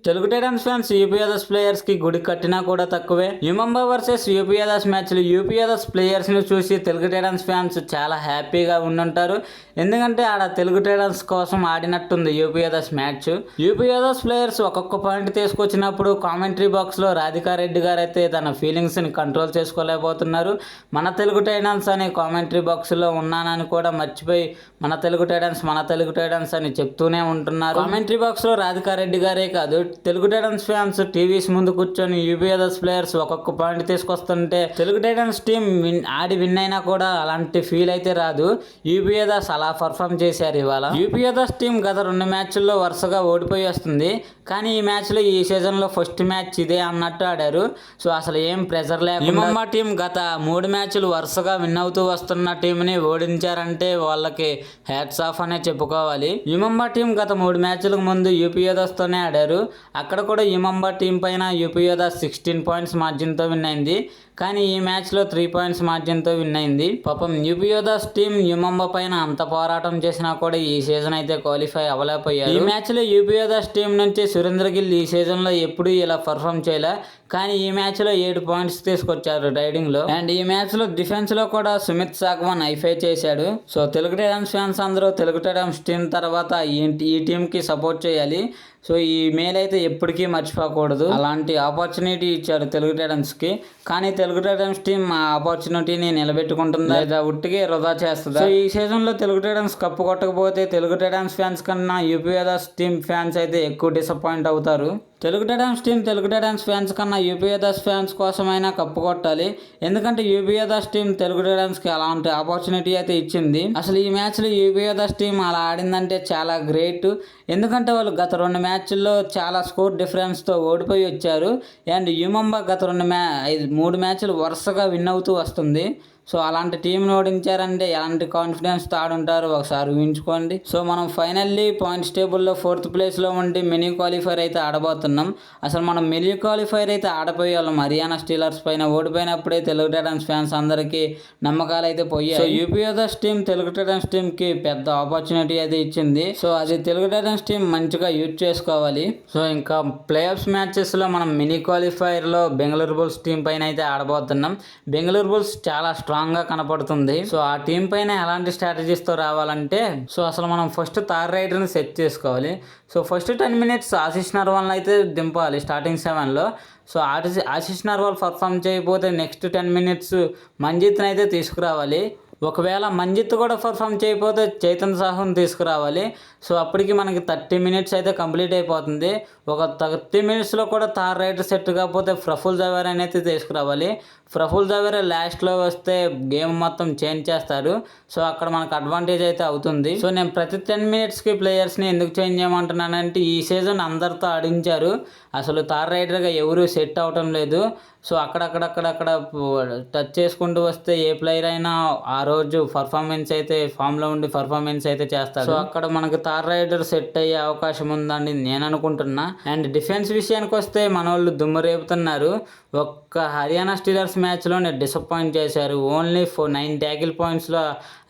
Telugu Titans fans UP Yoddhas players కి గుడి కట్టినా కూడా తక్కువే. యుమంబా వర్సెస్ యూపీ అదర్స్ మ్యాచ్ లో యూపీ అదర్స్ ప్లేయర్స్ ని చూసి తెలుగు టైటన్స్ ఫ్యాన్స్ చాలా హ్యాపీగా ఉండుంటారు. ఎందుకంటే ఆడ తెలుగు టైటన్స్ కోసం ఆడినట్టుంది UP Yoddhas match. UP Yoddhas players ఒక్కొక్క పాయింట్ తీసుకొచ్చినప్పుడు కామెంటరీ బాక్స్ లో రాధికారెడ్డి గారు అయితే తన ఫీలింగ్స్ ని కంట్రోల్ చేసుకోలేకపోతున్నారు. మన తెలుగు టైటన్స్ అని కామెంటరీ బాక్స్ లో ఉన్నానని కూడా మర్చిపోయి మన తెలుగు టైటన్స్ అని చెప్తూనే ఉంటున్నారు. కామెంటరీ బాక్స్ లో రాధికారెడ్డి గారే కాదు, తెలుగు టైటన్స్ ఫ్యాన్స్ టీవీస్ ముందు కూర్చొని యూపీ అదర్స్ ప్లేయర్స్ ఒక్కొక్క పాయింట్ తీసుకొస్తుంటే తెలుగు టైటన్స్ టీం విన్ అయినా కూడా అలాంటి ఫీల్ అయితే రాదు. యూపీ అదర్స్ అలా పర్ఫామ్ చేశారు ఇవాళ. యూపీ అదర్స్ టీం గత 2 మ్యాచ్ల్లో వరుసగా ఓడిపోయి వస్తుంది. కానీ ఈ మ్యాచ్లో ఈ సీజన్లో ఫస్ట్ మ్యాచ్ ఇదే అన్నట్టు ఆడారు. సో అసలు ఏం ప్రెజర్ లేకుండా యుమంబా టీం గత 3 మ్యాచ్లు వరుసగా విన్ అవుతూ వస్తున్న టీంని ఓడించారంటే వాళ్ళకి హ్యాట్స్ ఆఫ్ అనే చెప్పుకోవాలి. యుమంబా టీం గత 3 మ్యాచ్లకు ముందు యూపీ అదర్స్తోనే ఆడారు. అక్కడ కూడా యుమంబా టీం పైన యూపీ అదర్స్ 16 పాయింట్స్ మార్జిన్తో విన్ అయింది. కానీ ఈ మ్యాచ్లో 3 పాయింట్స్ మార్జిన్తో విన్ అయింది. పాపం యూపీ అదర్స్ టీం యుమంబా పైన అంత పోరాటం చేసినా కూడా ఈ సీజన్ అయితే క్వాలిఫై అవ్వలేకపోయారు. ఈ మ్యాచ్లో యూపీ అదర్స్ టీం నుంచి సురేంద్ర గిల్ ఈ సీజన్లో ఎప్పుడూ ఇలా పర్ఫామ్ చేయలే. కానీ ఈ మ్యాచ్లో 7 పాయింట్స్ తీసుకొచ్చారు రైడింగ్లో. అండ్ ఈ మ్యాచ్లో డిఫెన్స్లో కూడా సుమిత్ సాగ్వాన్ హైఫై చేశాడు. సో తెలుగు టైటన్స్ ఫ్యాన్స్ అందరూ తెలుగు టైటన్స్ టీం తర్వాత ఈ టీంకి సపోర్ట్ చేయాలి. సో ఈ మేల్ అయితే ఎప్పటికీ మర్చిపోకూడదు. అలాంటి ఆపర్చునిటీ ఇచ్చారు తెలుగు టైటన్స్కి. కానీ తెలుగు టైటన్స్ టీం ఆ ఆపర్చునిటీని నిలబెట్టుకుంటుందా లేదా ఉట్టిగా వృధా చేస్తుందా? సో ఈ సీజన్లో తెలుగు టైటన్స్ కప్పు కొట్టకపోతే తెలుగు టైటన్స్ ఫ్యాన్స్ కన్నా యూపీ అదర్స్ టీం ఫ్యాన్స్ అయితే ఎక్కువ డిసప్పాయింట్ అవుతారు. తెలుగు టైటన్స్ ఫ్యాన్స్ కన్నా యూపీ అదర్స్ ఫ్యాన్స్ కోసమైనా కప్పు కొట్టాలి. ఎందుకంటే యూపీ అదర్స్ టీం తెలుగు టైటన్స్కి అలాంటి ఆపర్చునిటీ అయితే ఇచ్చింది. అసలు ఈ మ్యాచ్లో యూపీ అదర్స్ టీం అలా ఆడిందంటే చాలా గ్రేట్. ఎందుకంటే వాళ్ళు గత 2 మ్యాచ్ల్లో చాలా స్కోర్ డిఫరెన్స్తో ఓడిపోయి వచ్చారు. అండ్ యుమంబా గత 3 మ్యాచ్లు వరుసగా విన్ అవుతూ వస్తుంది. సో అలాంటి టీంని ఓడించారంటే ఎలాంటి కాన్ఫిడెన్స్తో ఆడుంటారు ఒకసారి ఊహించుకోండి. సో మనం ఫైనల్లీ పాయింట్స్ టేబుల్లో 4th ప్లేస్లో ఉండి మినీ క్వాలిఫైర్ అయితే ఆడబోతున్నాం. అసలు మనం మినీ క్వాలిఫైర్ అయితే ఆడపోయే వాళ్ళం హర్యానా స్టీలర్స్ పైన ఓడిపోయినప్పుడే తెలుగు టైటన్స్ ఫ్యాన్స్ అందరికీ నమ్మకాలు అయితే పోయాయి. So UP Yoddhas team Telugu Titans టీంకి పెద్ద ఆపర్చునిటీ అయితే ఇచ్చింది. సో అది తెలుగు టైటన్స్ టీం మంచిగా యూజ్ చేసుకోవాలి. సో ఇంకా ప్లే ఆఫ్స్ మ్యాచెస్లో మనం మినీ క్వాలిఫైర్లో బెంగళూరు బుల్స్ టీం పైన అయితే ఆడబోతున్నాం. బెంగళూరు బుల్స్ చాలా స్ట్రాంగ్గా కనపడుతుంది. సో ఆ టీం పైన ఎలాంటి స్ట్రాటజీస్తో రావాలంటే సో అసలు మనం ఫస్ట్ థర్డ్ రైడర్ని సెట్ చేసుకోవాలి. సో ఫస్ట్ 10 మినిట్స్ ఆశిష్ నర్వాల్ని అయితే దింపాలి స్టార్టింగ్ 7లో. సో ఆశిష్ నర్వాల్ పర్ఫామ్ చేయకపోతే నెక్స్ట్ 10 మినిట్స్ మంజిత్ని అయితే తీసుకురావాలి. ఒకవేళ మంజిత్ కూడా పర్ఫామ్ చేయకపోతే చైతన్ సాహుని తీసుకురావాలి. సో అప్పటికి మనకి 30 మినిట్స్ అయితే కంప్లీట్ అయిపోతుంది. ఒక 30 మినిట్స్లో కూడా థర్డ్ రైడర్ సెట్ కాకపోతే ప్రఫుల్ జవేరా అయితే తీసుకురావాలి. ప్రఫుల్ జవేరా లాస్ట్లో వస్తే గేమ్ మొత్తం చేంజ్ చేస్తారు. సో అక్కడ మనకు అడ్వాంటేజ్ అయితే అవుతుంది. సో నేను ప్రతి 10 మినిట్స్కి ప్లేయర్స్ని ఎందుకు చేంజ్ చేయమంటున్నానంటే ఈ సీజన్ అందరితో ఆడించారు. అసలు థర్డ్ రైడర్గా ఎవరు సెట్ అవటం లేదు. సో అక్కడక్కడ టచ్ చేసుకుంటూ వస్తే ఏ ప్లేయర్ అయినా ఆ రోజు పర్ఫార్మెన్స్ అయితే ఫామ్లో ఉండి పర్ఫార్మెన్స్ అయితే చేస్తారు. సో అక్కడ మనకు థర్డ్ రైడర్ సెట్ అయ్యే అవకాశం ఉందని నేను అనుకుంటున్నా. అండ్ డిఫెన్స్ విషయానికి వస్తే మన వాళ్ళు దుమ్ము రేపుతున్నారు. ఒక్క హర్యానా స్టీలర్స్ మ్యాచ్లోనే డిసప్పాయింట్ చేశారు. ఓన్లీ 9 ట్యాకిల్ పాయింట్స్లో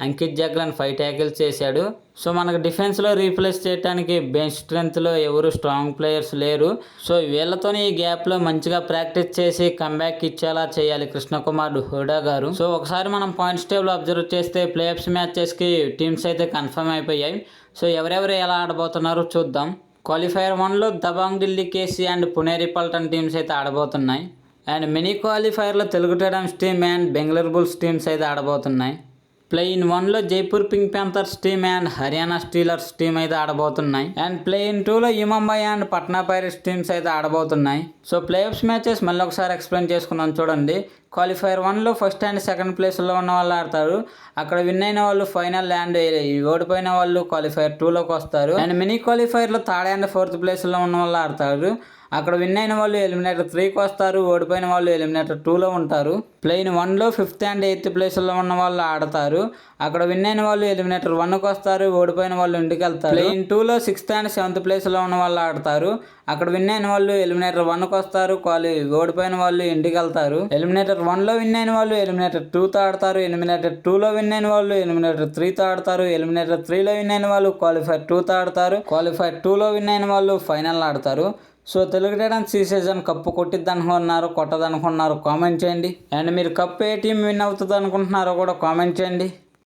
అంకిత్ జగ్లన్ 5 ట్యాకిల్స్ చేశాడు. సో మనకు డిఫెన్స్లో రీప్లేస్ చేయడానికి బెంచ్ స్ట్రెంత్లో ఎవరు స్ట్రాంగ్ ప్లేయర్స్ లేరు. సో వీళ్ళతోనే ఈ గ్యాప్లో మంచిగా ప్రాక్టీస్ చేసి కంబ్యాక్ ఇచ్చేలా చేయాలి కృష్ణకుమార్ హుడా గారు. సో ఒకసారి మనం పాయింట్స్ టేబుల్ అబ్జర్వ్ చేస్తే ప్లే ఆఫ్స్ మ్యాచెస్కి టీమ్స్ అయితే కన్ఫర్మ్ అయిపోయాయి. సో ఎవరెవరు ఎలా ఆడబోతున్నారో చూద్దాం. క్వాలిఫైర్ 1లో Dabang Delhi KC and Puneri Paltan teams అయితే ఆడబోతున్నాయి. అండ్ మినీ క్వాలిఫైర్లో Telugu Titans team and Bengaluru Bulls teams అయితే ఆడబోతున్నాయి. ప్లే-ఇన్ 1లో Jaipur Pink Panthers team and Haryana Steelers team అయితే ఆడబోతున్నాయి. అండ్ ప్లే-ఇన్ 2లో Mumbai and Patna Pirates teams అయితే ఆడబోతున్నాయి. సో ప్లే ఆఫ్స్ మ్యాచెస్ మళ్ళీ ఒకసారి ఎక్స్ప్లెయిన్ చేసుకుందాం చూడండి. క్వాలిఫైర్ 1లో ఫస్ట్ అండ్ సెకండ్ ప్లేస్లో ఉన్న వాళ్ళు ఆడతారు. అక్కడ విన్ అయిన వాళ్ళు ఫైనల్ అండ్ ఓడిపోయిన వాళ్ళు క్వాలిఫైర్ 2లోకి వస్తారు. అండ్ మినీ క్వాలిఫైర్లో థర్డ్ అండ్ 4th ప్లేస్లో ఉన్న వాళ్ళు ఆడతారు. అక్కడ విన్ అయిన వాళ్ళు ఎలిమినేటర్ 3కి వస్తారు. ఓడిపోయిన వాళ్ళు ఎలిమినేటర్ 2లో ఉంటారు. ప్లే-ఇన్ 1లో 5th అండ్ 8th ప్లేస్లో ఉన్న వాళ్ళు ఆడతారు. అక్కడ విన్ అయిన వాళ్ళు ఎలిమినేటర్ 1కి వస్తారు. ఓడిపోయిన వాళ్ళు ఇంటికి వెళ్తారు. ప్లే-ఇన్ 2లో 6th అండ్ 7th ప్లేస్లో ఉన్న వాళ్ళు ఆడతారు. అక్కడ విన్ అయిన వాళ్ళు ఎలిమినేటర్ 1కి వస్తారు. ఓడిపోయిన వాళ్ళు ఇంటికి వెళ్తారు. ఎలిమినేటర్ 1లో విన్ అయిన వాళ్ళు ఎలిమినేటర్ 2తో ఆడతారు. ఎలిమినేటర్ 2లో విన్ అయిన వాళ్ళు ఎలిమినేటర్ 3తో ఆడతారు. ఎలిమినేటర్ 3లో విన్ అయిన వాళ్ళు క్వాలిఫైర్ 2తో ఆడతారు. క్వాలిఫైర్ 2లో విన్ అయిన వాళ్ళు ఫైనల్ ఆడతారు. సో తెలుగు టైటన్స్ ఈ సీజన్ కప్పు కొట్టిద్ది అనుకున్నారు, కొట్టదు అనుకున్నారు కామెంట్ చేయండి. అండ్ మీరు కప్పు ఏ టీం విన్ అవుతుంది అనుకుంటున్నారో కూడా కామెంట్ చేయండి.